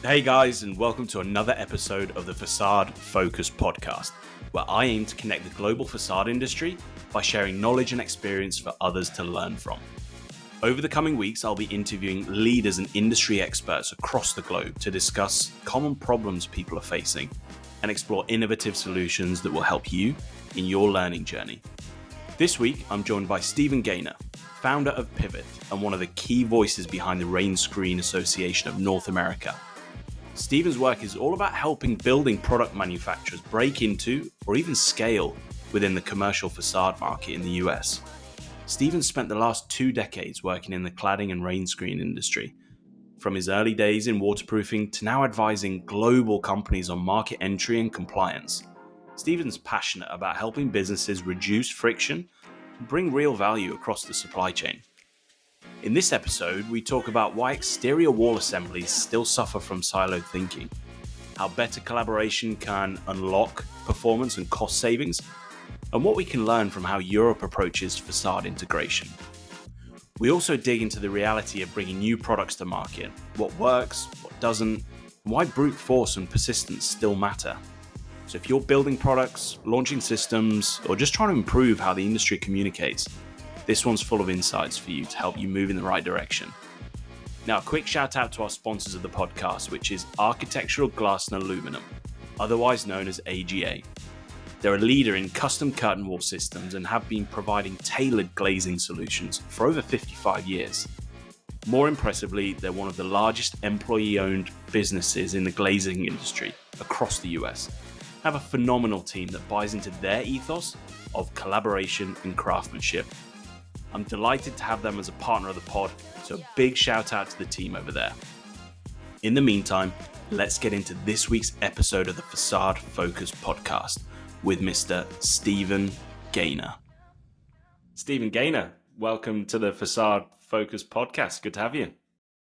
Hey guys, and welcome to another episode of the Facade Focus podcast, where I aim to connect the global facade industry by sharing knowledge and experience for others to learn from. Over the coming weeks, I'll be interviewing leaders and industry experts across the globe to discuss common problems people are facing and explore innovative solutions that will help you in your learning journey. This week, I'm joined by Stephen Gaynor, founder of Pivoth and one of the key voices behind the Rain Screen Association of North America. Stephen's work is all about helping building product manufacturers break into or even scale within the commercial facade market in the US. Stephen spent the last 2 decades working in the cladding and rain screen industry, from his early days in waterproofing to now advising global companies on market entry and compliance. Stephen's passionate about helping businesses reduce friction and bring real value across the supply chain. In this episode, we talk about why exterior wall assemblies still suffer from siloed thinking, how better collaboration can unlock performance and cost savings, and what we can learn from how Europe approaches facade integration. We also dig into the reality of bringing new products to market, what works, what doesn't, and why brute force and persistence still matter. So if you're building products, launching systems, or just trying to improve how the industry communicates, this one's full of insights for you to help you move in the right direction. Now, a quick shout out to our sponsors of the podcast, which is Architectural Glass and Aluminum, otherwise known as AGA. They're a leader in custom curtain wall systems and have been providing tailored glazing solutions for over 55 years. More impressively, they're one of the largest employee-owned businesses in the glazing industry across the US. Have a phenomenal team that buys into their ethos of collaboration and craftsmanship. I'm delighted to have them as a partner of the pod, so a big shout out to the team over there. In the meantime, let's get into this week's episode of the Facade Focus podcast with Mr. Stephen Gaynor. Stephen Gaynor, welcome to the Facade Focus podcast. Good to have you.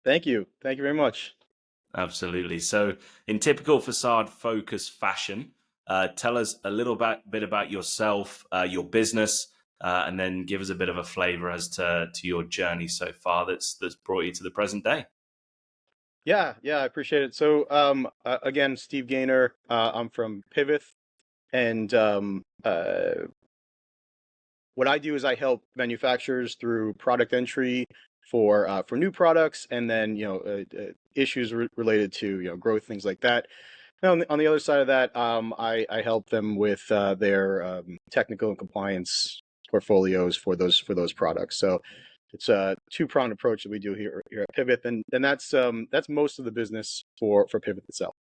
Thank you. Thank you very much. Absolutely. So in typical Facade Focus fashion, tell us a little bit about yourself, your business, and then give us a bit of a flavor as to your journey so far that's brought you to the present day. Yeah, I appreciate it. So, again, Steve Gaynor. I'm from Pivoth, and what I do is I help manufacturers through product entry for new products, and then issues related to growth, things like that. And on the other side of that, I help them with their technical and compliance portfolios for those products. So it's a two-pronged approach that we do here at Pivoth, and that's most of the business for Pivoth itself.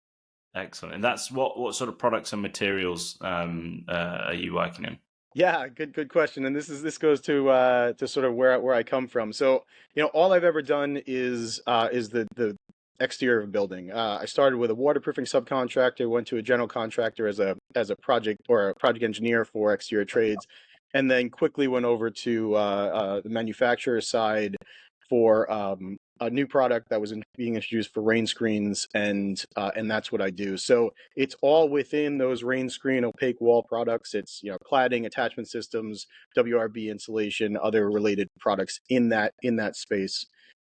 Excellent. And that's what sort of products and materials are you working in? Yeah, good question. And this goes to sort of where I come from. So all I've ever done is the exterior of a building. I started with a waterproofing subcontractor, went to a general contractor as a project or a project engineer for exterior trades, and then quickly went over to the manufacturer side for a new product that was being introduced for rain screens, and that's what I do. So it's all within those rain screen opaque wall products. It's cladding, attachment systems, WRB insulation, other related products in that space.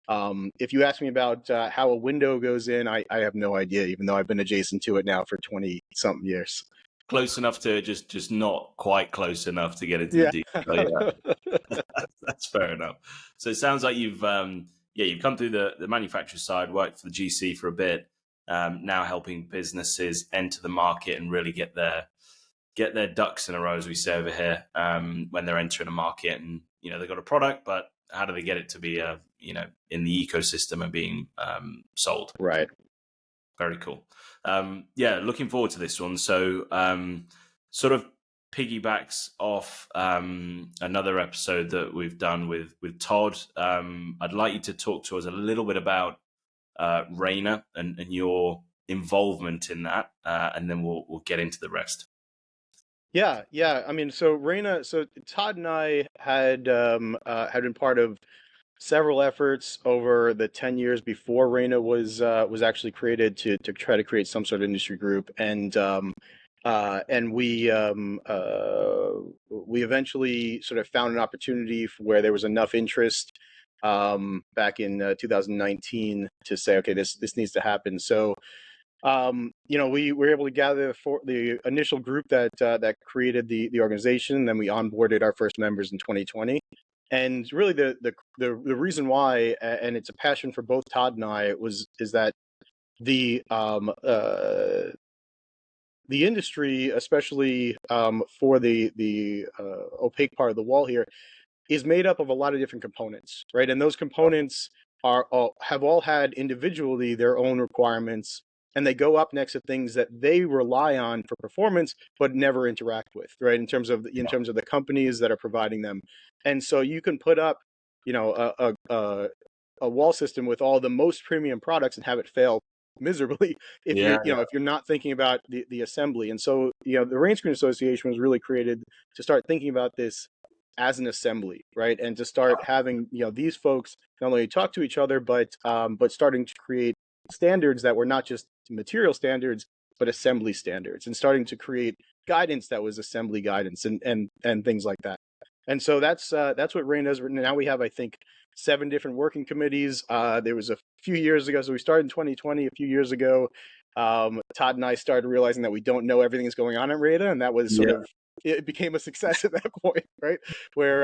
If you ask me about how a window goes in, I have no idea, even though I've been adjacent to it now for 20-something years. Close enough to just not quite close enough to get into the detail. Yeah. That's fair enough. So it sounds like you've come through the manufacturer side, worked for the GC for a bit, now helping businesses enter the market and really get their ducks in a row, as we say over here, when they're entering a market, and they've got a product, but how do they get it to be in the ecosystem and being sold? Right. Very cool. Looking forward to this one. So sort of piggybacks off another episode that we've done with Todd. I'd like you to talk to us a little bit about Raina and your involvement in that, and then we'll get into the rest. Yeah. I mean, so Raina, so Todd and I had been part of several efforts over the 10 years before Raina was actually created to try to create some sort of industry group, and we eventually sort of found an opportunity where there was enough interest back in 2019 to say, okay, this needs to happen. So we were able to gather for the initial group that created the organization. Then we onboarded our first members in 2020. And really, the reason why, and it's a passion for both Todd and I, is that the the industry, especially for the opaque part of the wall here, is made up of a lot of different components, right? And those components have all had individually their own requirements, and they go up next to things that they rely on for performance, but never interact with, right? In terms of the companies that are providing them, and so you can put up, a wall system with all the most premium products and have it fail miserably if Yeah, if you're not thinking about the assembly. And so the Rain Screen Association was really created to start thinking about this as an assembly, right? And to start having these folks not only talk to each other, but starting to create standards that were not just material standards, but assembly standards, and starting to create guidance that was assembly guidance and things like that. And so that's what Rain does. Now we have, I think, 7 different working committees. There was a few years ago, so we started in 2020. A few years ago, Todd and I started realizing that we don't know everything that's going on at Raina, and that was sort of, it became a success at that point, right? Where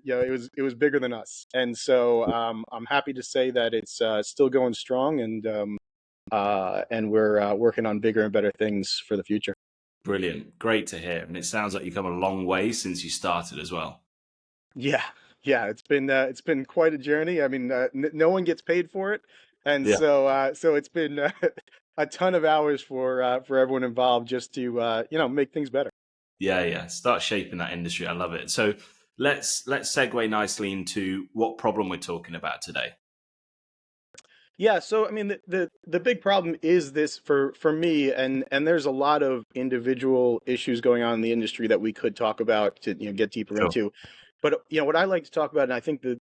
it was bigger than us. And so I'm happy to say that it's still going strong, and we're working on bigger and better things for the future. Brilliant. Great to hear. And it sounds like you've come a long way since you started as well. Yeah, it's been quite a journey. I mean, no one gets paid for it, and Yeah. so it's been a ton of hours for everyone involved just to make things better. Yeah. Start shaping that industry. I love it. So let's segue nicely into what problem we're talking about today. Yeah, so I mean, the big problem is this for me, and there's a lot of individual issues going on in the industry that we could talk about to get deeper Sure. into. But what I like to talk about, and I think the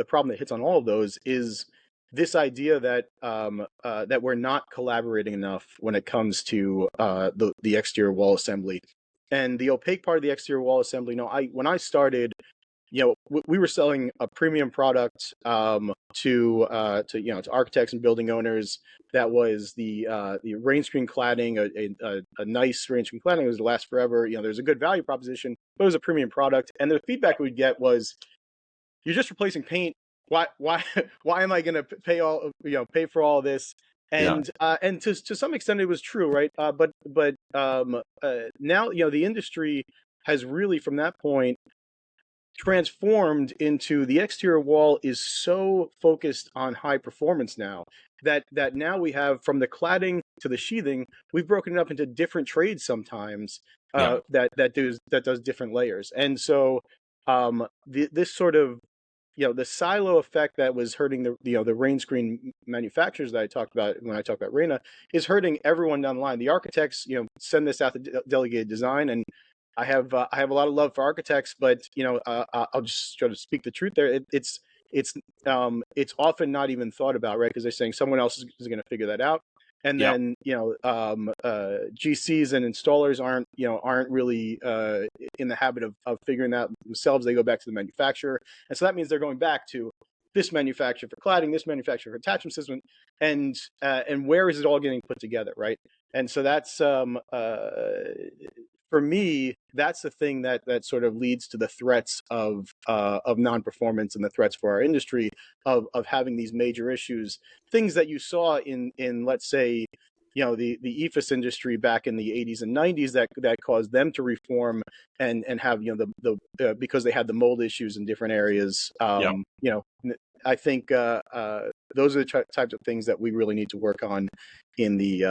problem that hits on all of those is this idea that that we're not collaborating enough when it comes to the exterior wall assembly, and the opaque part of the exterior wall assembly. When I started, we were selling a premium product to architects and building owners. That was the rain screen cladding, a nice rain screen cladding. It was to last forever. There's a good value proposition, but it was a premium product. And the feedback we'd get was, "You're just replacing paint. Why why am I going to pay for all this?" Yeah. And to some extent, it was true, right? But now the industry has really, from that point, transformed into the exterior wall is so focused on high performance now that now we have, from the cladding to the sheathing, we've broken it up into different trades sometimes, Yeah. that does different layers. And so this sort of the silo effect that was hurting the rain screen manufacturers that I talked about when I talk about Raina is hurting everyone down the line. The architects send this out to delegated design, and I have a lot of love for architects, but I'll just try to speak the truth there. It's often not even thought about, right? Because they're saying someone else is going to figure that out, and Yeah. then GCs and installers aren't really in the habit of figuring that themselves. They go back to the manufacturer, and so that means they're going back to this manufacturer for cladding, this manufacturer for attachment system, and where is it all getting put together, right? And so that's for me, that's the thing that sort of leads to the threats of non-performance, and the threats for our industry of having these major issues. Things that you saw in let's say the EFIS industry back in the 80s and 90s that caused them to reform and have because they had the mold issues in different areas. Yeah. I think those are the types of things that we really need to work on in the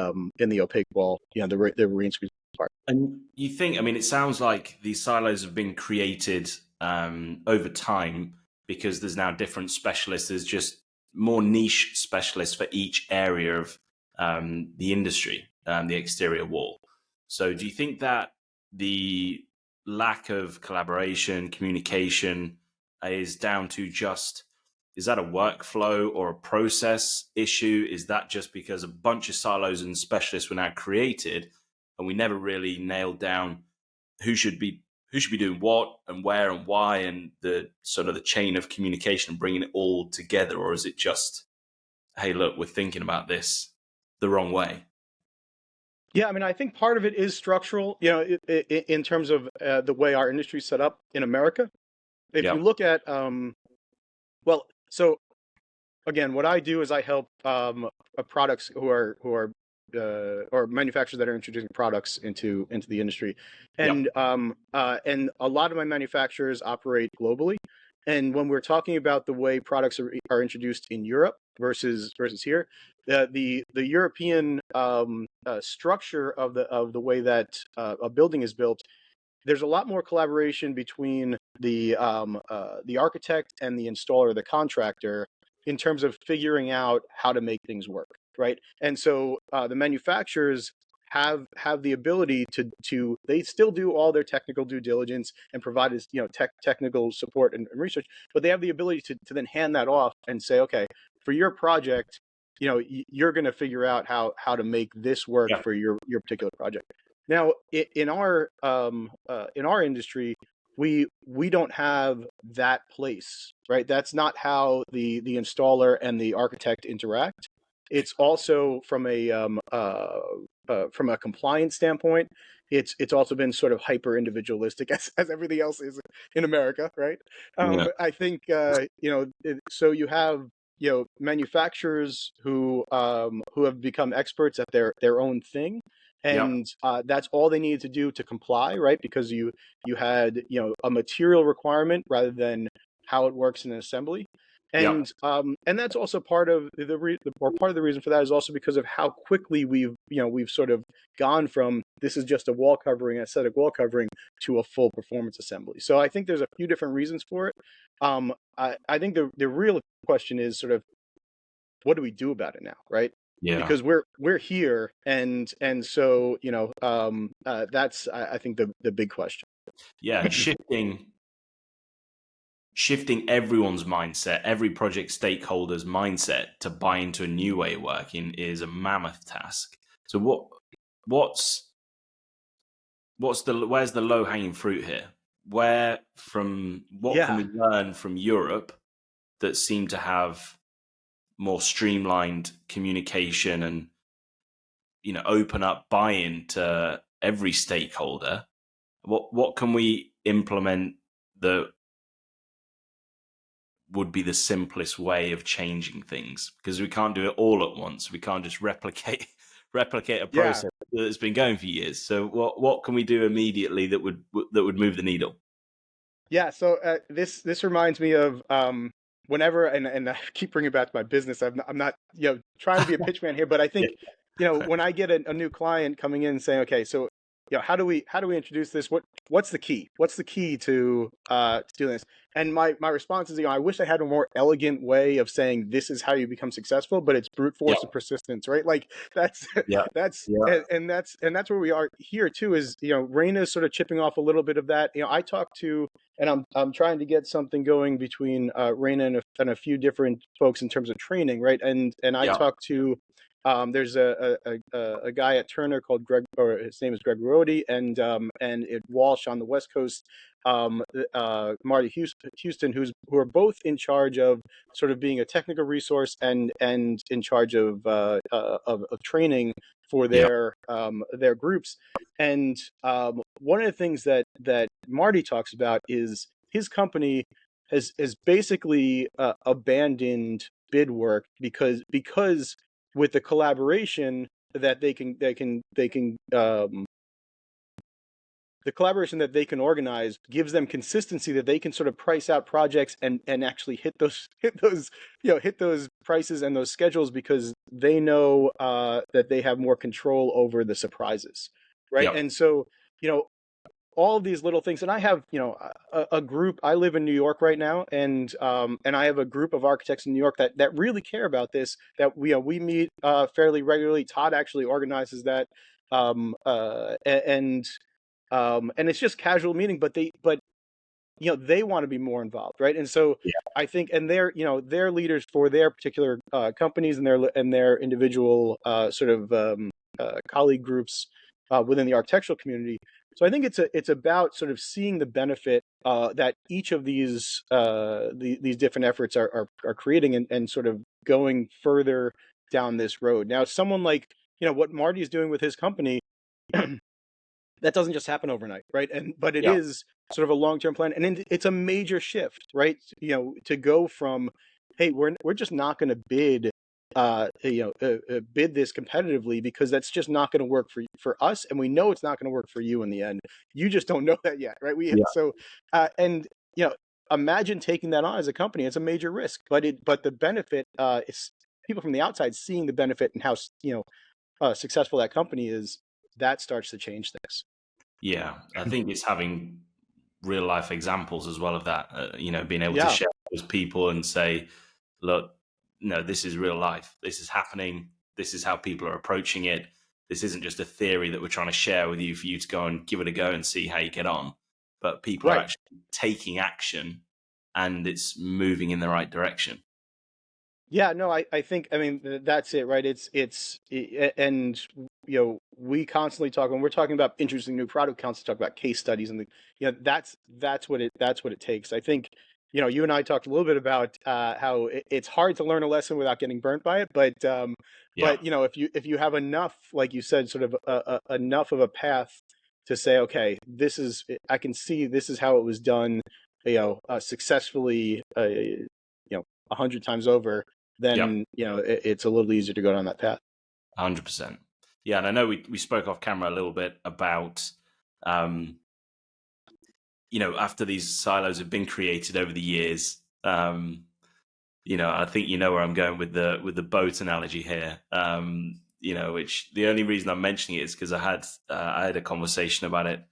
opaque wall, the rain screen part. And you think, I mean, it sounds like these silos have been created over time because there's now different specialists. There's just more niche specialists for each area of the industry, the exterior wall. So do you think that the lack of collaboration, communication is down to just, is that a workflow or a process issue? Is that just because a bunch of silos and specialists were now created and we never really nailed down who should be who should be doing what and where and why, and the sort of the chain of communication, bringing it all together? Or is it just, hey, look, we're thinking about this the wrong way? Yeah, I mean, I think part of it is structural, in terms of the way our industry is set up in America. If Yeah. you look at, well, so again, what I do is I help products who are or manufacturers that are introducing products into the industry, Yeah. and a lot of my manufacturers operate globally. And when we're talking about the way products are introduced in Europe versus here, the European structure of the way that a building is built, there's a lot more collaboration between the architect and the installer, the contractor, in terms of figuring out how to make things work, right? And so the manufacturers have the ability to they still do all their technical due diligence and provide us, technical support and research, but they have the ability to then hand that off and say, okay, for your project, you're going to figure out how to make this work Yeah. for your particular project. Now, in our industry, we don't have that place, right? That's not how the installer and the architect interact. It's also from a compliance standpoint. It's also been sort of hyper individualistic as everything else is in America, right? Yeah. I think so you have manufacturers who have become experts at their own thing, Yeah. and that's all they needed to do to comply, right? Because you had a material requirement rather than how it works in an assembly. Yeah. And that's also part of part of the reason for that is also because of how quickly we've sort of gone from this is just a wall covering, aesthetic wall covering, to a full performance assembly. So I think there's a few different reasons for it. I think the real question is sort of, what do we do about it now, right? Yeah. Because we're here, and so that's I think the big question. Yeah. Shifting everyone's mindset, every project stakeholder's mindset to buy into a new way of working is a mammoth task. So where's the low hanging fruit here? What can Yeah. we learn from Europe that seem to have more streamlined communication and open up buy-in to every stakeholder? What can we implement that would be the simplest way of changing things? Because we can't do it all at once. We can't just replicate a Yeah. process that's been going for years. So what can we do immediately that would move the needle? Yeah, so this reminds me of whenever, and I keep bringing it back to my business. I'm not trying to be a pitchman here, but I Yeah. think when I get a new client coming in and saying, okay, so how do we introduce this? What's the key? What's the key to doing this? And my response is, I wish I had a more elegant way of saying this is how you become successful, but it's brute Yeah. force of persistence, right? Like that's Yeah. that's Yeah. and that's where we are here too. Is Raina is sort of chipping off a little bit of that. I talk to, and I'm trying to get something going between Raina and a few different folks in terms of training, right? And I Yeah. talked to there's a guy at Turner called Greg, or his name is Greg Rodi, and at Walsh on the West Coast, Marty Houston, who are both in charge of sort of being a technical resource and in charge of training for Yeah. their groups. And one of the things that Marty talks about is his company has basically abandoned bid work because with the collaboration that the collaboration that they can organize gives them consistency, that they can sort of price out projects and actually hit those prices and those schedules, because they know that they have more control over the surprises, right? Yeah. And so all of these little things, and I have a group. I live in New York right now, and I have a group of architects in New York that really care about this, that we meet fairly regularly. Todd actually organizes that, and it's just casual meeting, but they want to be more involved, right? And so Yeah. I think, and they're leaders for their particular companies and their individual sort of colleague groups within the architectural community. So I think it's about sort of seeing the benefit that each of these different efforts are creating, and sort of going further down this road. Now, someone like, what Marty is doing with his company, that doesn't just happen overnight, right? But it Yeah. is sort of a long-term plan, and it's a major shift, right? To go from, hey, we're just not going to bid this competitively, because that's just not going to work for us, and we know it's not going to work for you in the end. You just don't know that yet, right? Yeah. And imagine taking that on as a company. It's a major risk, but the benefit is people from the outside seeing the benefit and how successful that company is. That starts to change things. Yeah, I think it's having real life examples as well of that. Being able to Yeah, share with people and say, "Look, no, this is real life. This is happening. This is how people are approaching it. This isn't just a theory that we're trying to share with you for you to go and give it a go and see how you get on." But people are right. actually taking action, and it's moving in the right direction. Yeah, no, I think, I mean, that's it, right? And we constantly talk when we're talking about introducing new product, constantly talk about case studies, and that's what it takes. I think, you and I talked a little bit about how it's hard to learn a lesson without getting burnt by it, Yeah, if you have enough, like you said, sort of enough of a path to say, okay, I can see this is how it was done, successfully, 100 times over, yeah, then it's a little easier to go down that path. 100%. Yeah, and I know we spoke off camera a little bit about um, after these silos have been created over the years, I think you know where I'm going with the boat analogy here. Which the only reason I'm mentioning it is because I had a conversation about it.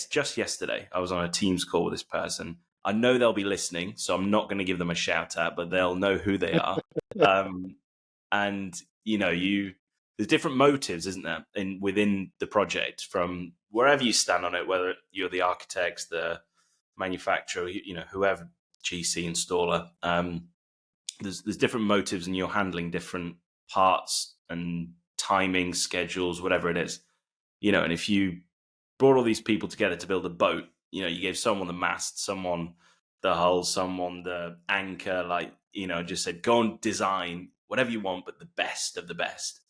Just yesterday I was on a Teams call with this person. I know they'll be listening, so I'm not going to give them a shout out, but they'll know who they are. Um, and there's different motives, isn't there, within the project, from wherever you stand on it, whether you're the architects, the manufacturer, whoever, GC installer. There's different motives, and you're handling different parts and timing schedules, whatever it is. And if you brought all these people together to build a boat, you gave someone the mast, someone the hull, someone the anchor, just said, go and design whatever you want, but the best of the best.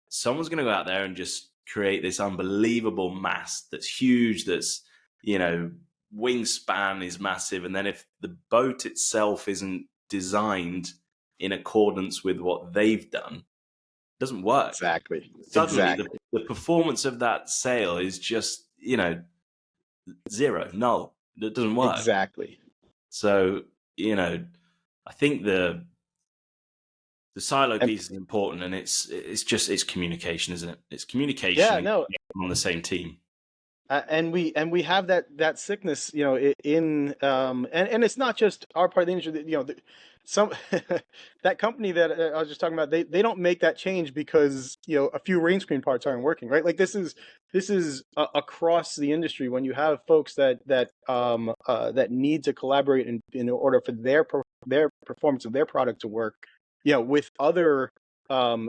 Someone's going to go out there and just create this unbelievable mast that's huge, that's, wingspan is massive. And then if the boat itself isn't designed in accordance with what they've done, it doesn't work. Exactly. Suddenly Exactly. the performance of that sail is just, zero, null. It doesn't work. Exactly. So, I think the silo And piece is important, and it's communication, isn't it? It's communication yeah, and no, on the same team. and we have that sickness, and it's not just our part of the industry. Some that company that I was just talking about, they don't make that change because a few rain screen parts aren't working, right? Like this is across the industry, when you have folks that need to collaborate in order for their performance of their product to work, with other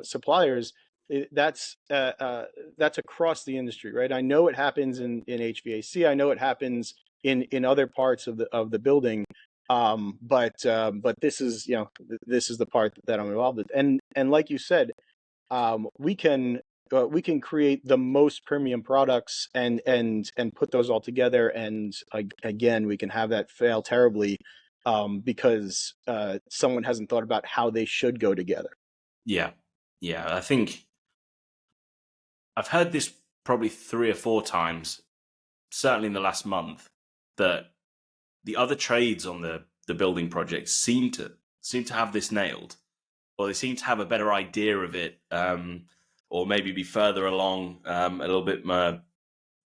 suppliers. That's across the industry, right? I know it happens in HVAC. I know it happens in other parts of the building. But this is the part that I'm involved with. And like you said, we can create the most premium products, and put those all together, and again, we can have that fail terribly, because someone hasn't thought about how they should go together. Yeah. Yeah. I think I've heard this probably 3 or 4 times, certainly in the last month, that the other trades on the building project seem to have this nailed, or they seem to have a better idea of it, or maybe be further along, a little bit more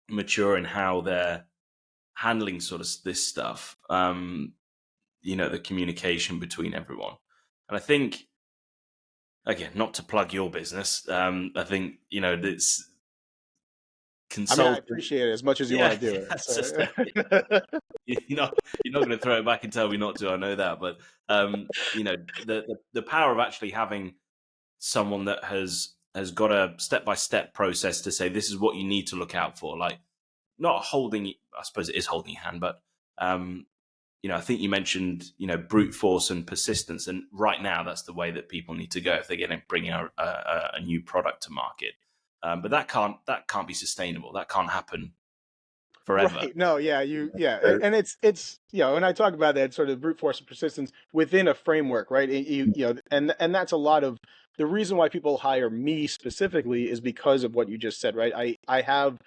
mature in how they're handling sort of this stuff. The communication between everyone, and I think, again, not to plug your business, I think this I mean, I consultant. appreciate it as much as you Yeah, want to do it. that's just So, you're not going to throw it back and tell me not to. I know that, but the power of actually having someone that has got a step by step process to say, this is what you need to look out for. Like, not holding, I suppose it is holding your hand, but I think you mentioned, brute force and persistence, and right now that's the way that people need to go if they're going to bring a new product to market. But that can't be sustainable. That can't happen forever. Right. No, yeah, and it's and I talk about that sort of brute force and persistence within a framework, right? And that's a lot of the reason why people hire me specifically is because of what you just said, right? I have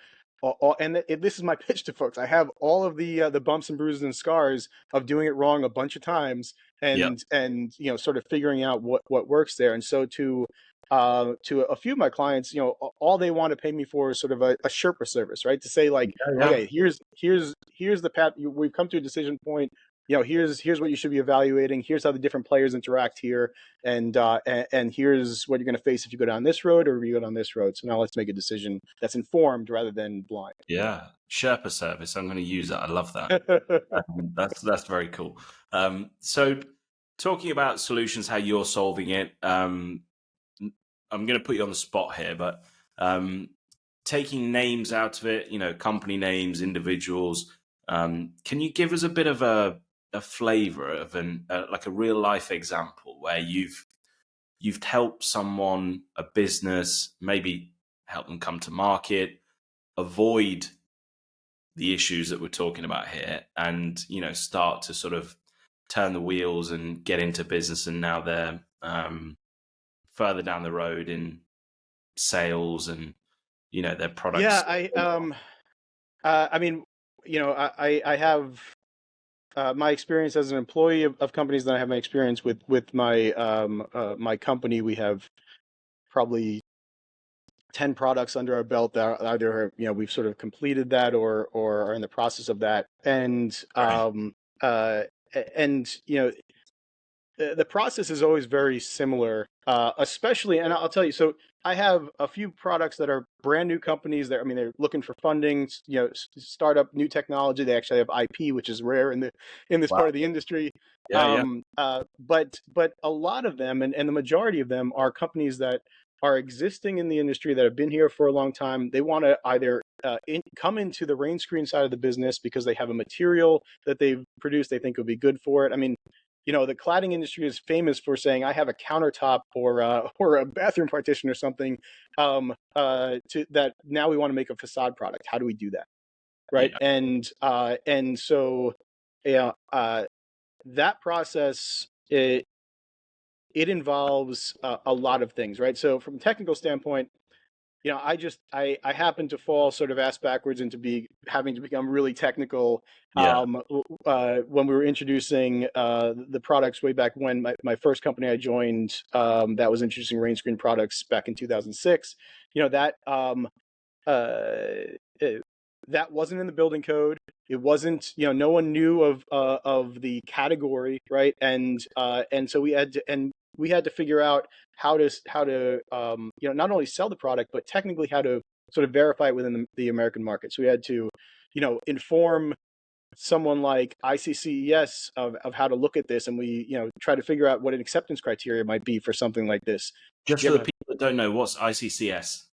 this is my pitch to folks. I have all of the bumps and bruises and scars of doing it wrong a bunch of times, Yeah. and sort of figuring out what works there. And so to a few of my clients, all they want to pay me for is sort of a Sherpa service, right? To say like, Yeah. okay, here's the path. We've come to a decision point. Here's what you should be evaluating. Here's how the different players interact here, and here's what you're going to face if you go down this road or if you go down this road. So now let's make a decision that's informed rather than blind. Yeah. Sherpa service. I'm going to use that. I love that. That's very cool. So talking about solutions, how you're solving it, I'm going to put you on the spot here, but taking names out of it, company names, individuals, can you give us a bit of a flavor of like a real life example where you've helped someone, a business, maybe help them come to market, avoid the issues that we're talking about here, and start to sort of turn the wheels and get into business, and now they're further down the road in sales and their products. Yeah, I mean, I have my experience as an employee of companies, then I have my experience with my company. We have probably 10 products under our belt that either we've sort of completed that or are in the process of that, and the process is always very similar, especially, and I'll tell you, so I have a few products that are brand new companies that, they're looking for funding, startup, new technology. They actually have IP, which is rare in this Wow. part of the industry. Yeah. But a lot of them, and the majority of them, are companies that are existing in the industry that have been here for a long time. They want to either come into the rain screen side of the business because they have a material that they've produced they think would be good for it. The cladding industry is famous for saying, "I have a countertop or a bathroom partition or something that now we want to make a facade product. How do we do that?" Right? Yeah. And so that process, it involves a lot of things, right? So from a technical standpoint, I happen to fall sort of ass backwards into having to become really technical. Yeah. When we were introducing the products way back when, my first company I joined, that was introducing rain screen products back in 2006. That wasn't in the building code. It wasn't, no one knew of the category, right? And so we had to figure out how to not only sell the product, but technically how to sort of verify it within the American market. So we had to inform someone like ICCES of how to look at this, and we try to figure out what an acceptance criteria might be for something like this. Just for the people that don't know, what's ICCS?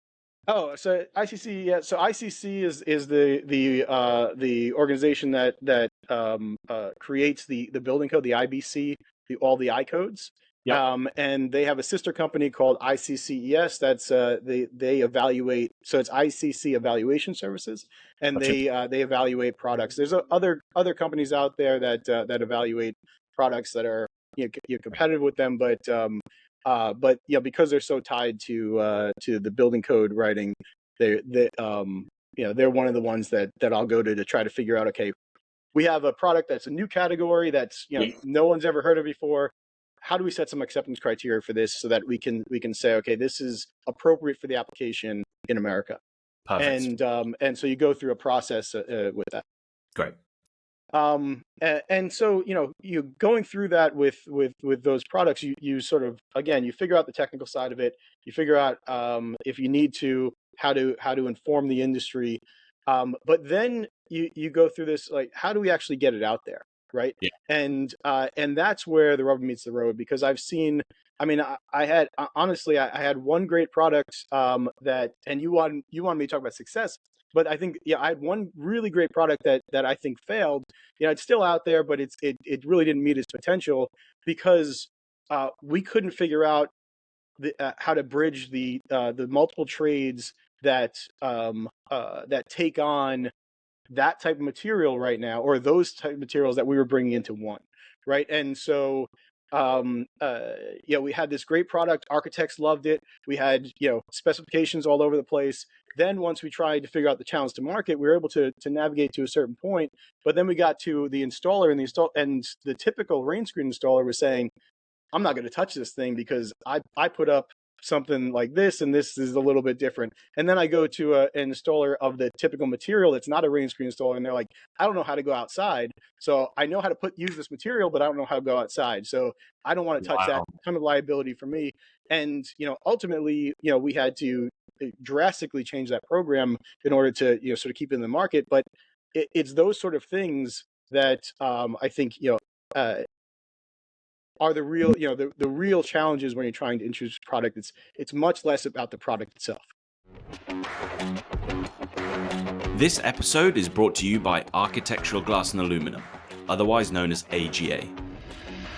Oh, so ICC, yeah. So ICC is the organization that creates the building code, the IBC, all the I codes. Yep. And they have a sister company called ICCES. That's they evaluate. So it's ICC Evaluation Services, and Gotcha. they evaluate products. There's other companies out there that evaluate products that are competitive with them, but because they're so tied to the building code writing, they're one of the ones that I'll go to try to figure out, okay, we have a product that's a new category that's no one's ever heard of before. How do we set some acceptance criteria for this so that we can say, okay, this is appropriate for the application in America? Perfect. And so you go through a process with that. Great. And so you going through that with those products, you sort of, again, you figure out the technical side of it. You figure out if you need to how to inform the industry, but then you go through this, like, how do we actually get it out there, right? Yeah. And that's where the rubber meets the road, because I've seen, I had one great product that, and you want me to talk about success. But I think, yeah, I had one really great product that I think failed. It's still out there, but it really didn't meet its potential because we couldn't figure out how to bridge the multiple trades that take on that type of material right now, or those type of materials that we were bringing into one, right? And so, we had this great product. Architects loved it. We had, specifications all over the place. Then once we tried to figure out the challenge to market, we were able to navigate to a certain point. But then we got to the installer, and the typical rain screen installer was saying, I'm not going to touch this thing because I put up something like this, and this is a little bit different. And then I go to an installer of the typical material that's not a rain screen installer, and they're like, I don't know how to go outside. So I know how to use this material, but I don't know how to go outside. So I don't want to touch that. Kind of liability for me. And ultimately, we had to drastically change that program in order to sort of keep it in the market. But it's those sort of things that I think are the real, the real challenges when you're trying to introduce a product. It's much less about the product itself. This episode is brought to you by Architectural Glass and Aluminum, otherwise known as AGA.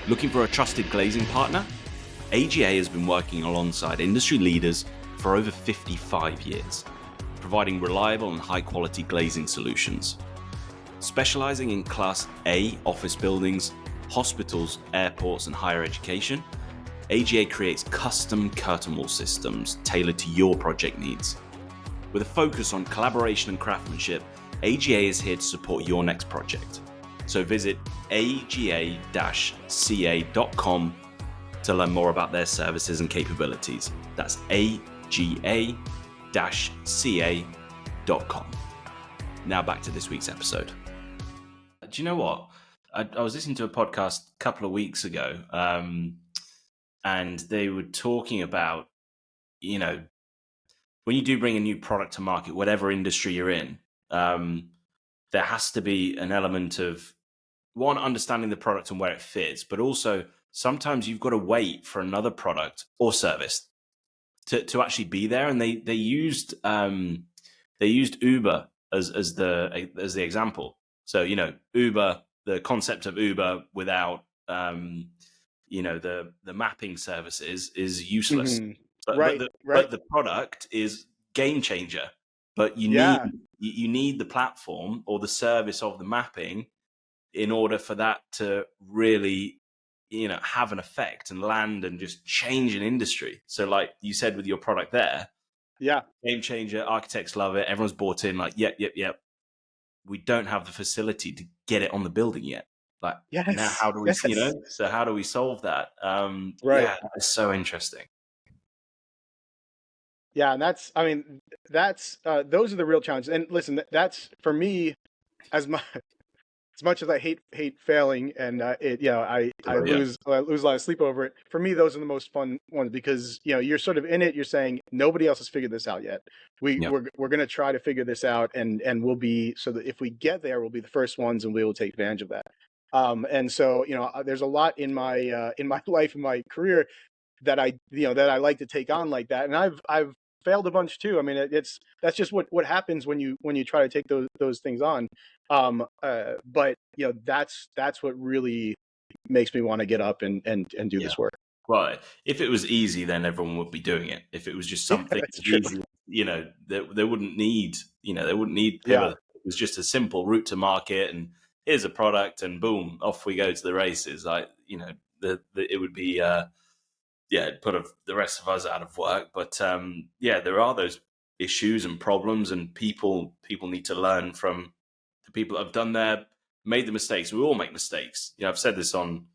Looking for a trusted glazing partner? AGA has been working alongside industry leaders for over 55 years, providing reliable and high-quality glazing solutions. Specializing in Class A office buildings, hospitals, airports, and higher education, AGA creates custom curtain wall systems tailored to your project needs. With a focus on collaboration and craftsmanship, AGA is here to support your next project. So visit aga-ca.com to learn more about their services and capabilities. That's aga-ca.com. Now back to this week's episode. Do you know what? I was listening to a podcast a couple of weeks ago, and they were talking about, when you do bring a new product to market, whatever industry you're in, there has to be an element of, one, understanding the product and where it fits, but also sometimes you've got to wait for another product or service to actually be there. And they used Uber as the example. So, Uber, the concept of Uber without the mapping services is useless. Mm-hmm. But the product is game changer. But you need the platform or the service of the mapping in order for that to really have an effect and land and just change an industry. So like you said with your product there, game changer, architects love it, everyone's bought in, like yep. We don't have the facility to get it on the building yet. Like, now how do we, so how do we solve that? Right. Yeah, it's so interesting. Yeah. And those are the real challenges. And listen, that's for me, as much as I hate failing, and I lose a lot of sleep over it. For me, those are the most fun ones because you're sort of in it. You're saying nobody else has figured this out yet. We're going to try to figure this out, and we'll be, so that if we get there, we'll be the first ones, and we will take advantage of that. And so there's a lot in my life, in my career, that I like to take on like that, and I've failed a bunch too. I mean, that's just what happens when you try to take those things on. But that's what really makes me want to get up and do this work. Well, if it was easy, then everyone would be doing it. If it was just something easy, they wouldn't need Pivoth. It was just a simple route to market, and here's a product, and boom, off we go to the races. Like, it would be put the rest of us out of work. But there are those issues and problems, and people need to learn from the people that have made the mistakes. We all make mistakes. I've said this on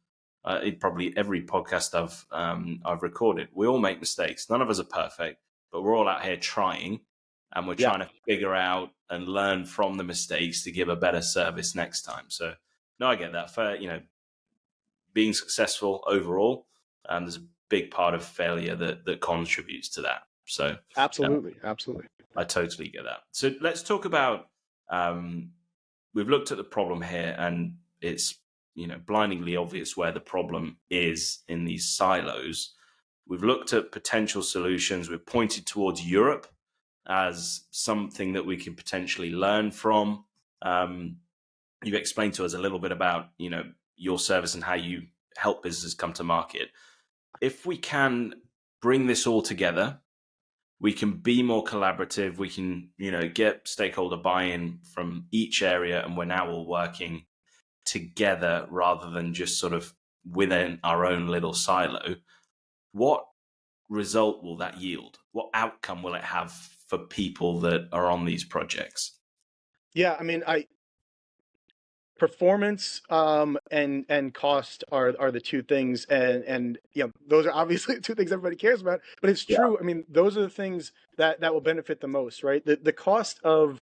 probably every podcast I've recorded. We all make mistakes. None of us are perfect, but we're all out here trying, and we're trying to figure out and learn from the mistakes to give a better service next time. So no, I get that. For being successful overall, there's a big part of failure that contributes to that. So absolutely. I totally get that. So let's talk about, we've looked at the problem here, and it's, blindingly obvious where the problem is in these silos. We've looked at potential solutions. We've pointed towards Europe as something that we can potentially learn from. You've explained to us a little bit about, your service and how you help businesses come to market. If we can bring this all together, we can be more collaborative. We can, get stakeholder buy-in from each area, and we're now all working together rather than just sort of within our own little silo. What result will that yield? What outcome will it have for people that are on these projects? Yeah, I mean, performance and cost are the two things, and those are obviously the two things everybody cares about, but it's Yeah. true. I mean, those are the things that will benefit the most, right? The cost of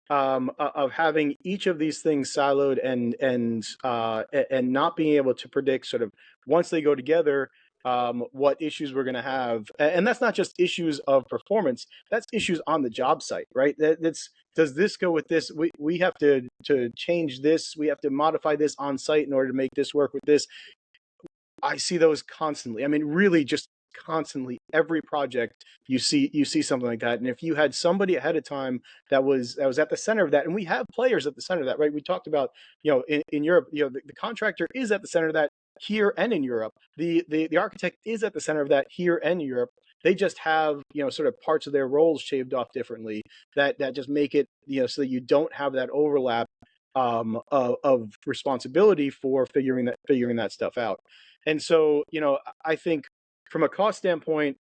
having each of these things siloed and not being able to predict sort of once they go together what issues we're going to have, and that's not just issues of performance, that's issues on the job site, right? That's, does this go with this? We have to change this, we have to modify this on site in order to make this work with this. I see those constantly. I mean, really just constantly. Every project you see something like that. And if you had somebody ahead of time that was at the center of that, and we have players at the center of that, right? We talked about, in Europe, the contractor is at the center of that here and in Europe. The architect is at the center of that here and in Europe. They just have, sort of parts of their roles shaved off differently that just make it, so that you don't have that overlap of responsibility for figuring that stuff out. And so, I think from a cost standpoint,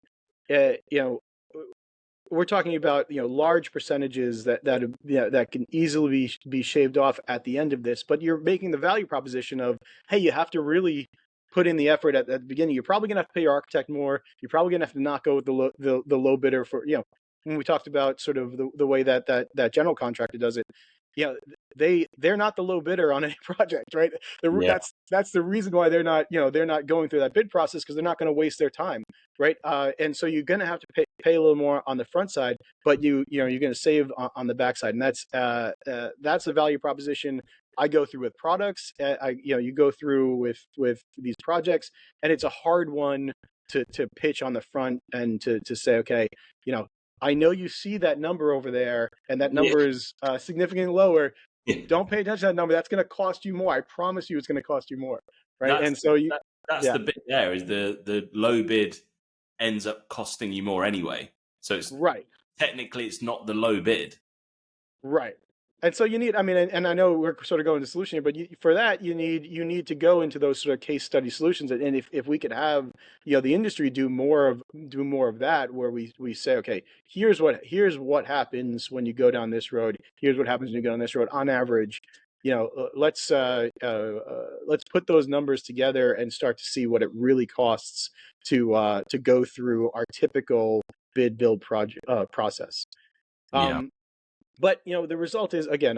we're talking about, large percentages that can easily be shaved off at the end of this. But you're making the value proposition of, hey, you have to really put in the effort at the beginning. You're probably gonna have to pay your architect more. You're probably gonna have to not go with the low bidder for, when we talked about sort of the way that general contractor does it. They're not the low bidder on any project, right? Yeah. That's the reason why they're not going through that bid process, because they're not going to waste their time, right? And so you're going to have to pay a little more on the front side, but you're going to save on the backside, and that's the value proposition I go through with products. You go through with these projects, and it's a hard one to pitch on the front and to say, okay, I know you see that number over there, and that Yeah. number is significantly lower. Yeah. Don't pay attention to that number. That's going to cost you more. I promise you, it's going to cost you more, right? That's And so that's yeah, the bit there, is the low bid ends up costing you more anyway. So it's right. technically it's not the low bid. Right. And so you need, I mean, and I know we're sort of going to solution here, but for that you need to go into those sort of case study solutions. And if we could have, the industry do more of that, where we say, okay, here's what happens when you go down this road. Here's what happens when you go down this road. On average, let's put those numbers together and start to see what it really costs to go through our typical bid build project process. Yeah. But the result is, again,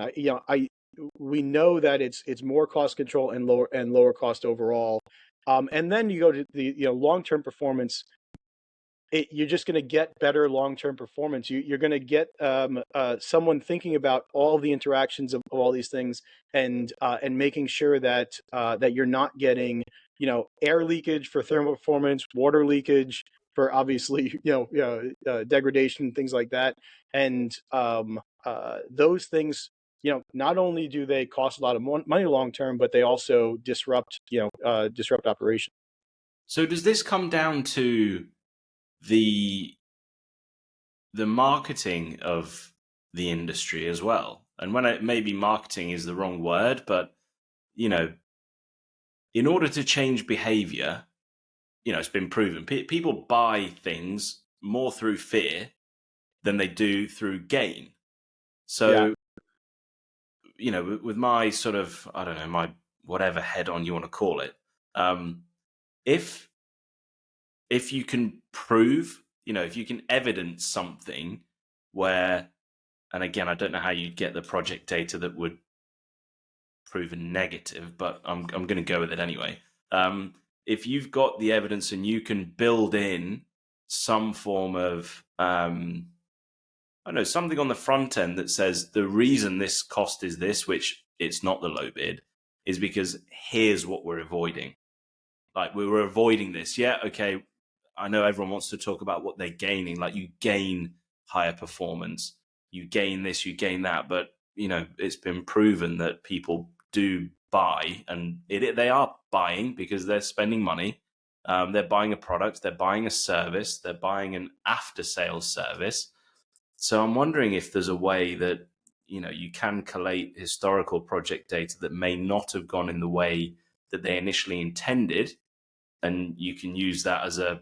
we know that it's more cost control and lower cost overall. And then you go to the long-term performance. You're just going to get better long-term performance. You're going to get someone thinking about all the interactions of all these things, and making sure that you're not getting air leakage for thermal performance, water leakage for obviously degradation, things like that. And those things, not only do they cost a lot of money long term, but they also disrupt operation. So does this come down to the marketing of the industry as well? And maybe marketing is the wrong word, but in order to change behavior, it's been proven people buy things more through fear than they do through gain. So, with my sort of, I don't know, my whatever head on you want to call it, if you can prove, if you can evidence something where, and again, I don't know how you'd get the project data that would prove a negative, but I'm going to go with it anyway. If you've got the evidence and you can build in some form of, I don't know, something on the front end that says the reason this cost is this, which it's not the low bid, is because here's what we're avoiding. Like, we were avoiding this. Yeah, okay. I know everyone wants to talk about what they're gaining. Like, you gain higher performance, you gain this, you gain that. But it's been proven that people do buy, and they are buying because they're spending money. They're buying a product, they're buying a service, they're buying an after-sales service. So I'm wondering if there's a way that you can collate historical project data that may not have gone in the way that they initially intended, and you can use that as a,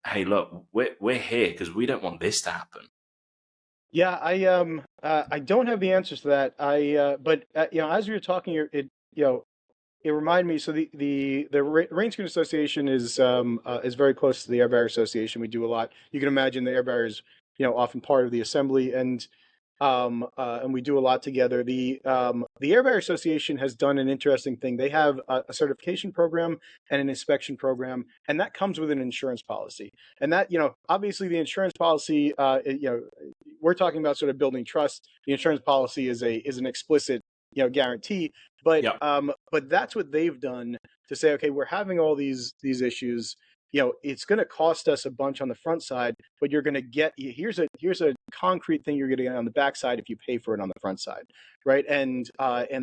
hey, look, we're here because we don't want this to happen. Yeah, I don't have the answers to that. But as we were talking, it reminded me. So the Rain Screen Association is very close to the Air Barrier Association. We do a lot. You can imagine the air barrier is often part of the assembly, and we do a lot together. The Air Barrier Association has done an interesting thing. They have a certification program and an inspection program, and that comes with an insurance policy. And that obviously the insurance policy, we're talking about sort of building trust. The insurance policy is an explicit guarantee, but but that's what they've done to say, okay, we're having all these issues. It's going to cost us a bunch on the front side, but you're going to get here's a concrete thing you're going to get on the back side if you pay for it on the front side, right? And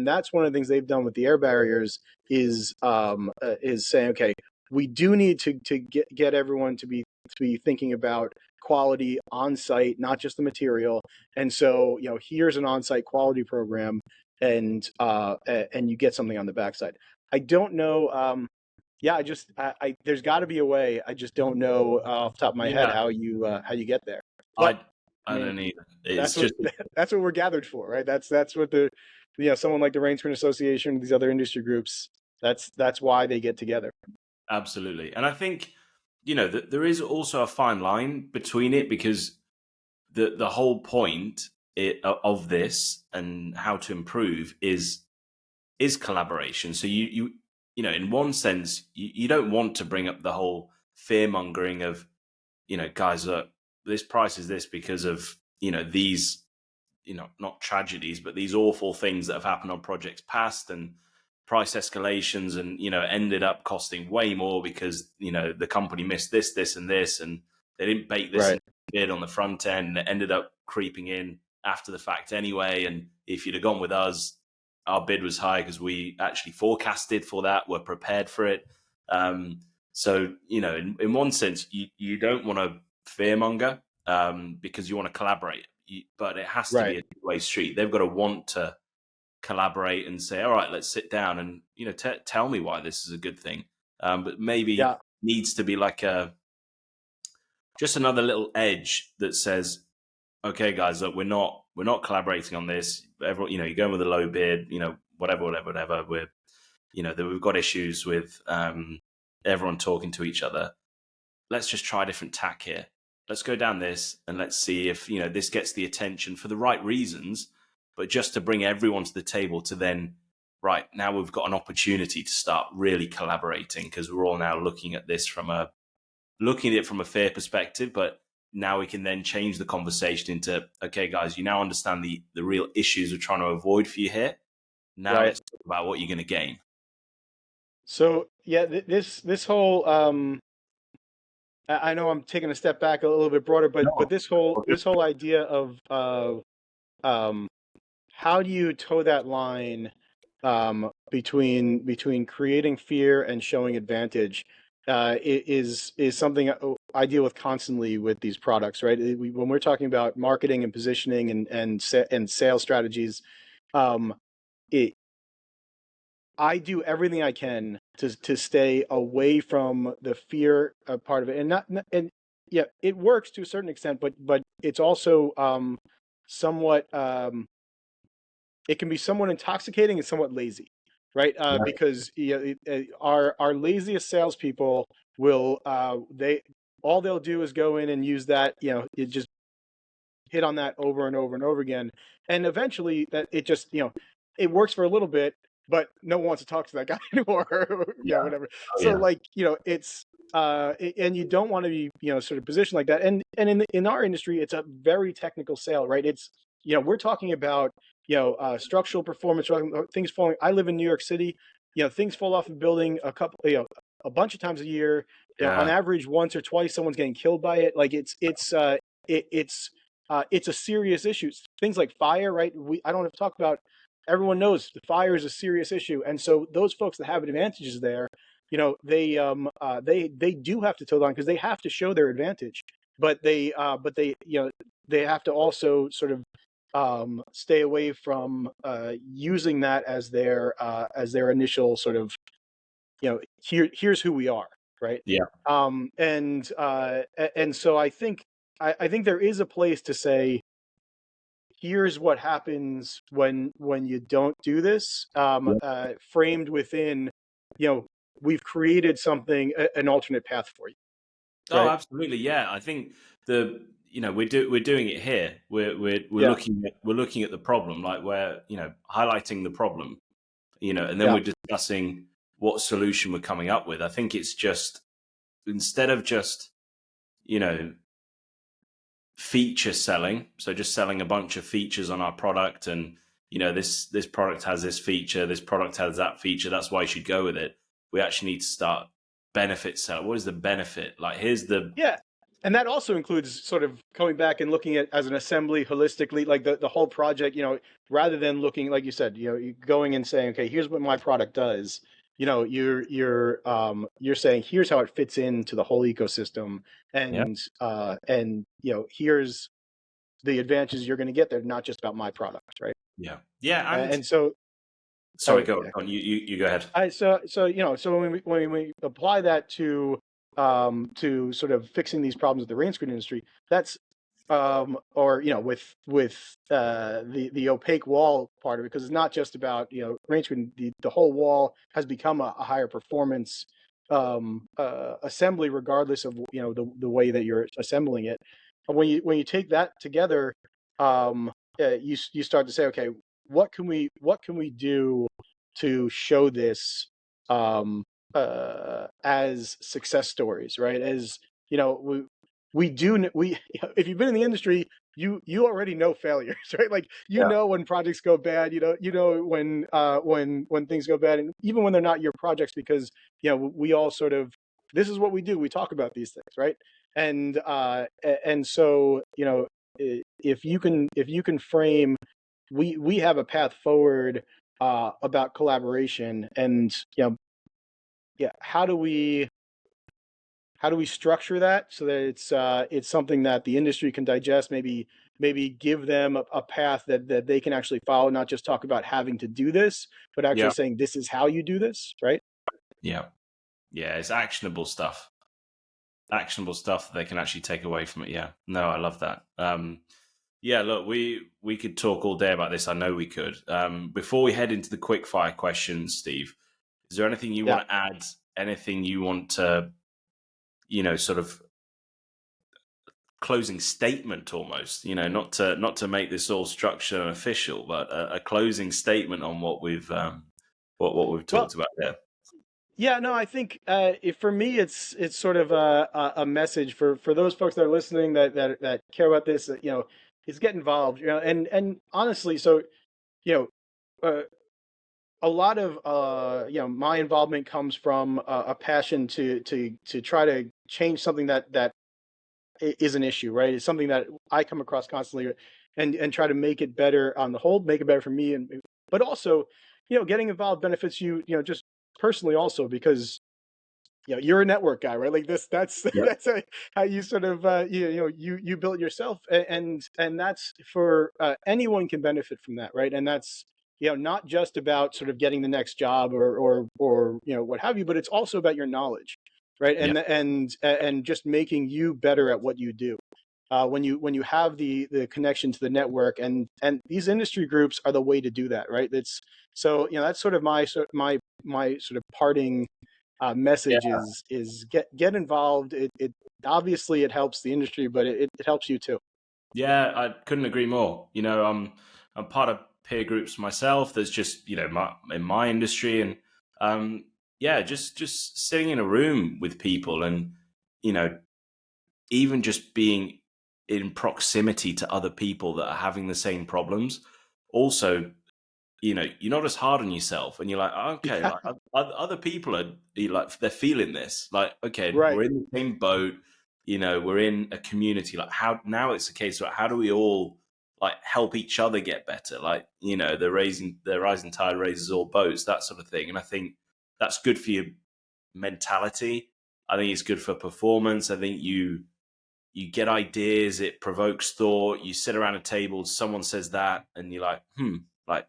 that's one of the things they've done with the air barriers is saying, okay, we do need to get everyone to be thinking about quality on site, not just the material. And so here's an on site quality program, and you get something on the backside. I don't know. There's got to be a way. I just don't know off the top of my head how you get there. But, I don't either. That's what we're gathered for, right? That's what the someone like the Rain Screen Association, these other industry groups. That's why they get together. Absolutely, and I think that there is also a fine line between it, because the whole point of this and how to improve is collaboration. So you in one sense, you don't want to bring up the whole fear mongering of, guys, look, this price is this because of, these, not tragedies, but these awful things that have happened on projects past, and price escalations, and, ended up costing way more because, the company missed this, and this, and they didn't bake this in bid on the front end, and it ended up creeping in after the fact anyway. And if you'd have gone with us, our bid was high because we actually forecasted for that. We're prepared for it. So, in one sense, you don't want to fearmonger because you want to collaborate. But it has to be a two-way street. They've got to want to collaborate and say, all right, let's sit down and, tell me why this is a good thing. But maybe needs to be like just another little edge that says, okay, guys, look, we're not collaborating on this. Everyone, you're going with a low bid, whatever. We're, that we've got issues with everyone talking to each other. Let's just try a different tack here. Let's go down this and let's see if, this gets the attention for the right reasons, but just to bring everyone to the table to then, right, now we've got an opportunity to start really collaborating, because we're all now looking at this from a fair perspective, but now we can then change the conversation into, okay, guys, you now understand the real issues we're trying to avoid for you here. Now let's talk about what you're going to gain. So this whole I know I'm taking a step back a little bit broader, but this whole idea of how do you toe that line between creating fear and showing advantage is something I deal with constantly with these products, right? When we're talking about marketing and positioning and sales strategies, I do everything I can to stay away from the fear part of it, and it works to a certain extent, but it's also somewhat it can be somewhat intoxicating and somewhat lazy, right? Because our laziest salespeople will all they'll do is go in and use that, it just hit on that over and over and over again, and eventually that it just it works for a little bit, but no one wants to talk to that guy anymore. Whatever. So it's and you don't want to be sort of positioned like that. And in our industry, it's a very technical sale, right? It's we're talking about structural performance, things falling. I live in New York City. Things fall off a building a bunch of times a year. On average, once or twice, someone's getting killed by it. Like it's it's a serious issue. Things like fire, right? I don't have to talk about. Everyone knows the fire is a serious issue, and so those folks that have advantages there, they do have to toe the line because they have to show their advantage, but they they have to also sort of stay away from using that as their initial sort of here's who we are, right? Yeah. And so I think there is a place to say, here's what happens when you don't do this, framed within, we've created something, an alternate path for you, Oh, right? absolutely. Yeah. I think we're doing it here. We're Yeah, looking at the problem, like we're, highlighting the problem, and then yeah, we're discussing what solution we're coming up with. I think it's just, instead of just, you know, feature selling, so just selling a bunch of features on our product, and this product has this feature, this product has that feature, that's why you should go with it. We actually need to start benefit selling. What is the benefit? Like, here's the yeah. And that also includes sort of coming back and looking at as an assembly holistically, like the whole project, rather than looking, like you said, going and saying, okay, here's what my product does. You're saying here's how it fits into the whole ecosystem, yeah, and here's the advantages you're going to get. They're not just about my product, right? yeah. And And so, sorry, go on. You go ahead. so when we apply that to sort of fixing these problems with the rain screen industry, that's or with the opaque wall part of it, because it's not just about rain screen. The whole wall has become a higher performance assembly, regardless of the way that you're assembling it. And when you take that together, you start to say, okay, what can we do to show this as success stories, right? As we if you've been in the industry, you already know failures, right? Like Yeah, when projects go bad, when things go bad, and even when they're not your projects, because we all sort of, this is what we do. We talk about these things, right? And so if you can frame, we have a path forward about collaboration, and how do we structure that so that it's something that the industry can digest, maybe give them a path that they can actually follow, not just talk about having to do this, but actually yeah, saying this is how you do this, right? yeah, yeah. It's actionable stuff that they can actually take away from it. Yeah, no, I love that. Yeah, look, we could talk all day about this. I know we could. Before we head into the quick fire questions, Steve, is there anything you Yeah. want to add? Anything you want to, sort of closing statement almost? Not to make this all structured and official, but a closing statement on what we've Well, talked about there. yeah, no, I think for me, it's sort of a message for those folks that are listening, that care about this, is get involved, and honestly, so you know, uh, a lot of my involvement comes from a passion to try to change something that is an issue, right? It's something that I come across constantly, and try to make it better on the whole, make it better for me, and but also, getting involved benefits you, just personally also, because you're a network guy, right? Like this, that's Yep. that's how you sort of you built yourself, and that's for anyone can benefit from that, right? And that's not just about sort of getting the next job, or what have you, but it's also about your knowledge, right? Yeah. And just making you better at what you do. When you have the connection to the network, and these industry groups are the way to do that, right? It's so that's sort of my sort of parting Yeah. message is get involved. It obviously it helps the industry, but it helps you too. Yeah, I couldn't agree more. I'm part of peer groups myself. There's just in my industry, and yeah, just sitting in a room with people, and you know even just being in proximity to other people that are having the same problems. Also, you're not as hard on yourself, and you're like, okay, Yeah, like other people are like, they're feeling this. Like, okay, right. we're in the same boat. we're in a community. Like how now it's a case of how do we all like help each other get better? Like, the rising tide raises all boats, that sort of thing. And I think that's good for your mentality. I think it's good for performance. I think you get ideas, it provokes thought. You sit around a table, someone says that, and you're like, like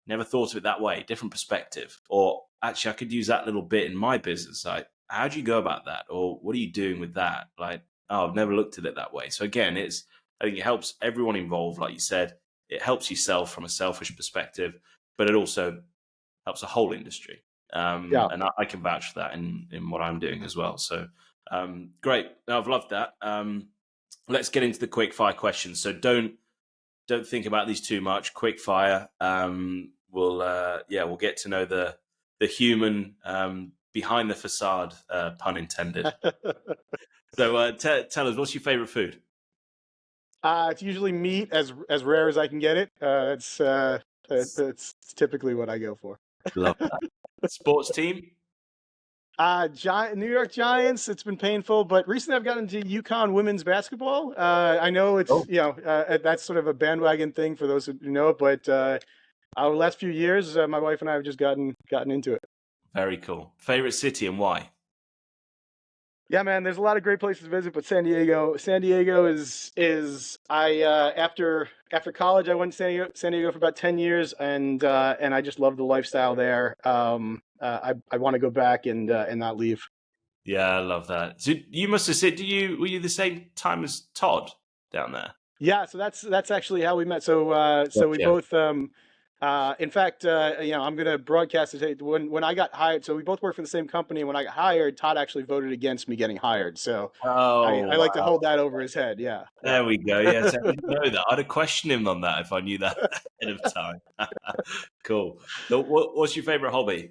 never thought of it that way, different perspective. Or actually, I could use that little bit in my business. Like, how do you go about that? Or what are you doing with that? Like, oh, I've never looked at it that way. So again, I think it helps everyone involved. Like you said, it helps yourself from a selfish perspective, but it also helps the whole industry. Yeah. And I can vouch for that in what I'm doing as well. So great. No, I've loved that. Let's get into the quick fire questions. So don't think about these too much. Quick fire. We'll get to know the human behind the facade, pun intended. So tell us, what's your favorite food? It's usually meat, as rare as I can get it. It's typically what I go for. Love that. Sports team? New York Giants. It's been painful, but recently I've gotten into UConn women's basketball. I know it's that's sort of a bandwagon thing for those who know it, but over the last few years, my wife and I have just gotten into it. Very cool. Favorite city and why? Yeah, man, there's a lot of great places to visit, but San Diego is after college I went to San Diego for about 10 years, and I just love the lifestyle there. I want to go back and not leave. Yeah, I love that. So you must have said, were you the same time as Todd down there? Yeah, so that's actually how we met. So we both in fact, I'm going to broadcast it when I got hired. So we both work for the same company. When I got hired, Todd actually voted against me getting hired. So I like to hold that over his head. Yeah. There we go. Yes, I didn't know that. I'd have questioned him on that if I knew that ahead of time. Cool. So what's your favorite hobby?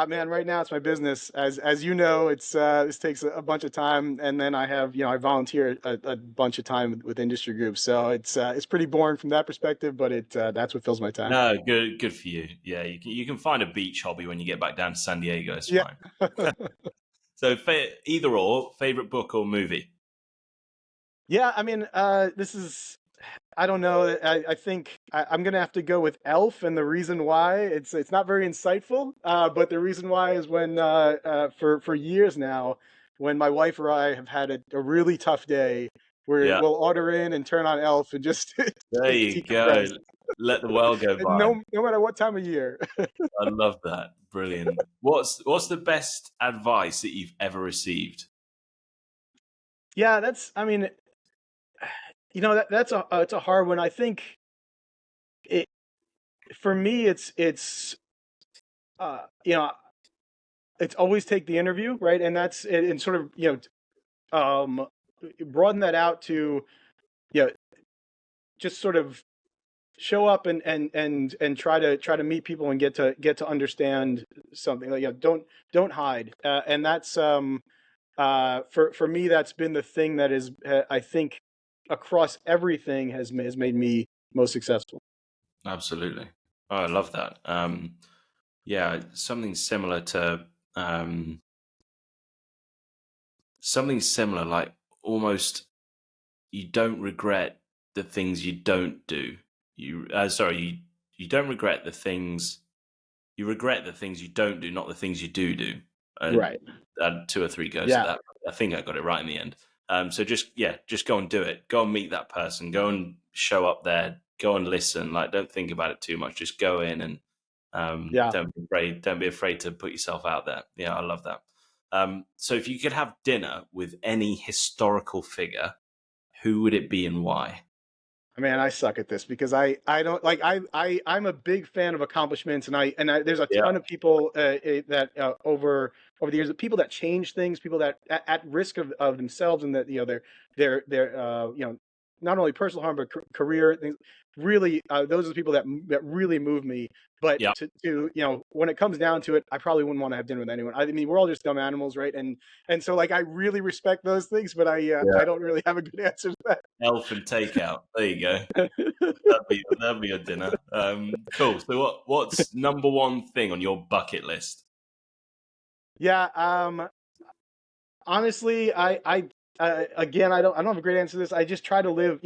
Man, right now it's my business. As you know, it's this takes a bunch of time, and then I have I volunteer a bunch of time with industry groups, so it's pretty boring from that perspective, but that's what fills my time. No, good for you. Yeah, you can find a beach hobby when you get back down to San Diego. It's fine. So either or, favorite book or movie? Yeah, I mean, this is. I don't know. I think I'm gonna have to go with Elf, and the reason why it's not very insightful. But the reason why is when for years now, when my wife or I have had a really tough day, we'll order in and turn on Elf and just there you go. Let the world go by. No matter what time of year. I love that. Brilliant. What's the best advice that you've ever received? Yeah, that's a hard one. I think for me it's always take the interview, right? And that's and sort of broaden that out to just sort of show up and try to meet people and get to understand something. Like, don't hide. And that's for me, that's been the thing that is I think across everything has made me most successful. Absolutely. Oh, I love that. Yeah, something similar, like almost you don't regret the things you don't do. You don't regret the things, you regret the things you don't do, not the things you do. Right. 2 or 3 goes at that. I think I got it right in the end. So just go and do it. Go and meet that person. Go and show up there. Go and listen. Like, don't think about it too much. Just go in and don't be afraid to put yourself out there. Yeah, I love that. So if you could have dinner with any historical figure, who would it be and why? Man, I suck at this because I don't like I'm a big fan of accomplishments, and there's a ton of people that over the years, people that change things, people that at risk of themselves, and that they're not only personal harm but career things. Really, those are the people that really move me. But to when it comes down to it, I probably wouldn't want to have dinner with anyone. I mean, we're all just dumb animals, right? And so like I really respect those things, but I don't really have a good answer to that. Elf and takeout. There you go. That'd be your dinner. Cool. So what's number one thing on your bucket list? Yeah, Honestly, again, I don't have a great answer to this. I just try to live.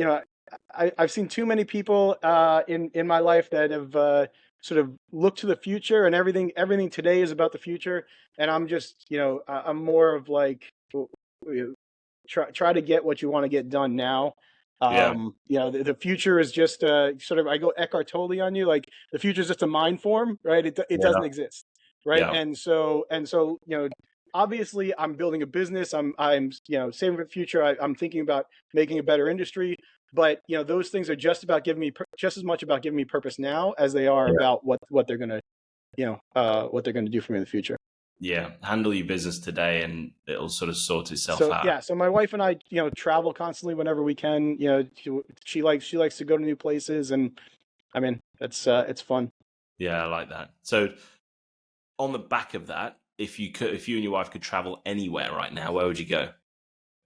I've seen too many people in my life that have sort of looked to the future, and everything today is about the future. And I'm just, I'm more of like try to get what you want to get done now. Yeah, The future is just sort of, I go Eckhart Tolle on you, like the future is just a mind form, right? It yeah, doesn't exist, right? yeah, And so obviously I'm building a business. I'm saving for the future. I'm thinking about making a better industry. But those things are just about giving me just as much about giving me purpose now as they are yeah. about what they're gonna what they're gonna do for me in the future. Yeah, handle your business today and it'll sort of sort itself So out. yeah, so my wife and I, travel constantly whenever we can. She likes to go to new places, and I mean, it's fun. Yeah, I like that. So on the back of that, if you and your wife could travel anywhere right now, where would you go?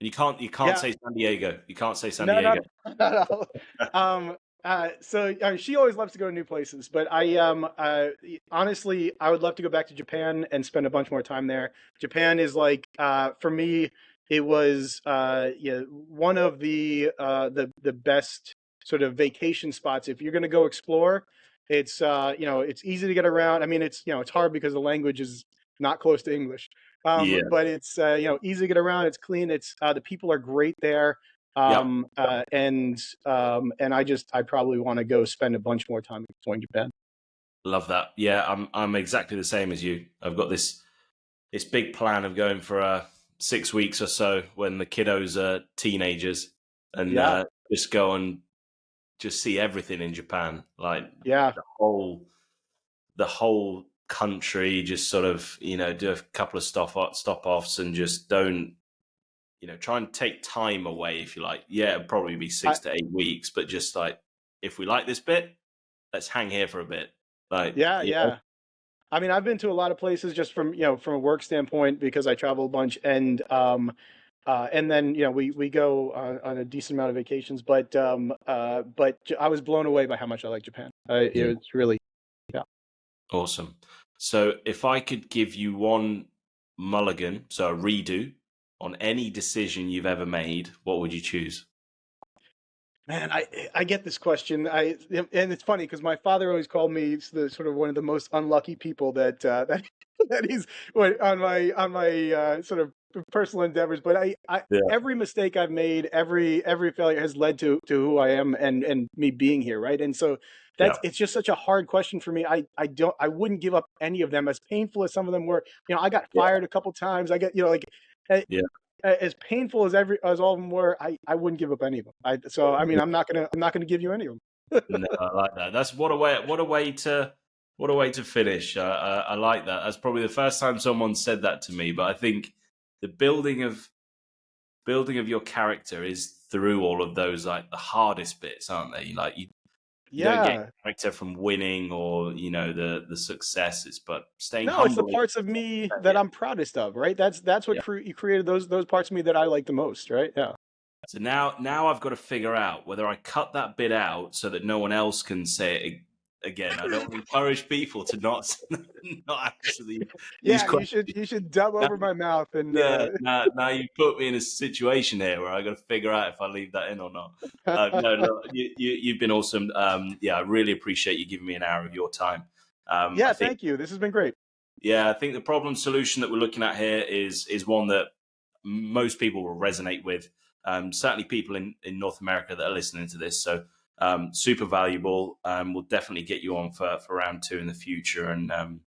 And you can't Yeah, say San Diego. You can't say San no, Diego. not at all. She always loves to go to new places, but honestly, I would love to go back to Japan and spend a bunch more time there. Japan is like, for me, it was one of the best sort of vacation spots. If you're going to go explore, it's easy to get around. I mean, it's hard because the language is not close to English. Yeah. But it's easy to get around. It's clean. It's the people are great there. Yep. And I probably want to go spend a bunch more time exploring Japan. Love that. Yeah, I'm exactly the same as you. I've got this big plan of going for 6 weeks or so when the kiddos are teenagers, and Yeah, just go and just see everything in Japan, like yeah. the whole country. Just sort of do a couple of stop offs and just don't try and take time away if you like. Yeah, it'll probably be I, 6 to 8 weeks, but just like if we like this bit, let's hang here for a bit. Like yeah, yeah. I mean, I've been to a lot of places just from a work standpoint because I travel a bunch, and then we go on a decent amount of vacations. But I was blown away by how much I like Japan. yeah, It's really, yeah. awesome. So if I could give you one mulligan, so a redo on any decision you've ever made, what would you choose? Man, I get this question. And it's funny because my father always called me the sort of one of the most unlucky people that he's on my sort of personal endeavors. But I Yeah, every mistake I've made, every failure has led to who I am and me being here, right? And so yeah, it's just such a hard question for me. I wouldn't give up any of them, as painful as some of them were. I got yeah, fired a couple times. I get like. eh, yeah. as painful as all of them were, I wouldn't give up any of them. So I mean, I'm not gonna give you any of them. No, I like that. That's what a way to finish. I like that. That's probably the first time someone said that to me. But I think the building of your character is through all of those, like the hardest bits, aren't they? Like you don't get Yeah. character from winning or the successes, but staying No, it's the humble. parts of me that Yeah, I'm proudest of, right? That's what yeah. you created those parts of me that I like the most, right? Yeah. So now I've got to figure out whether I cut that bit out so that no one else can say it again. I don't encourage people to not not answer these Yeah, questions. you should dub over my mouth and Yeah, now you put me in a situation here where I got to figure out if I leave that in or not. No, look, you've been awesome. Yeah, I really appreciate you giving me an hour of your time. I Yeah, think, thank you. This has been great. yeah, I think the problem solution that we're looking at here is one that most people will resonate with. Certainly, people in North America that are listening to this. So, super valuable. We'll definitely get you on for round two in the future. And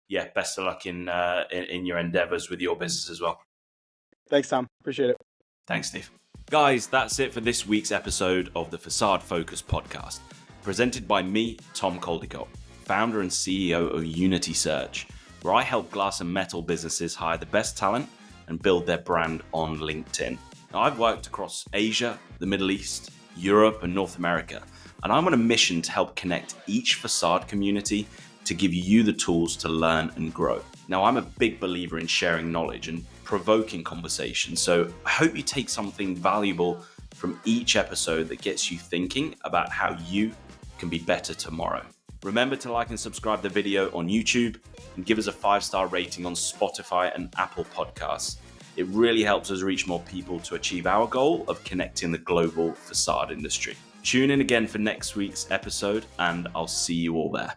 yeah, best of luck in your endeavors with your business as well. Thanks, Tom. Appreciate it. Thanks, Steve. Guys, that's it for this week's episode of the Facade Focus podcast, presented by me, Tom Caldicott, founder and CEO of Unity Search, where I help glass and metal businesses hire the best talent and build their brand on LinkedIn. Now, I've worked across Asia, the Middle East, Europe, and North America, and I'm on a mission to help connect each facade community to give you the tools to learn and grow. Now, I'm a big believer in sharing knowledge and provoking conversation, so I hope you take something valuable from each episode that gets you thinking about how you can be better tomorrow. Remember to like and subscribe the video on YouTube and give us a 5-star rating on Spotify and Apple Podcasts. It really helps us reach more people to achieve our goal of connecting the global facade industry. Tune in again for next week's episode, and I'll see you all there.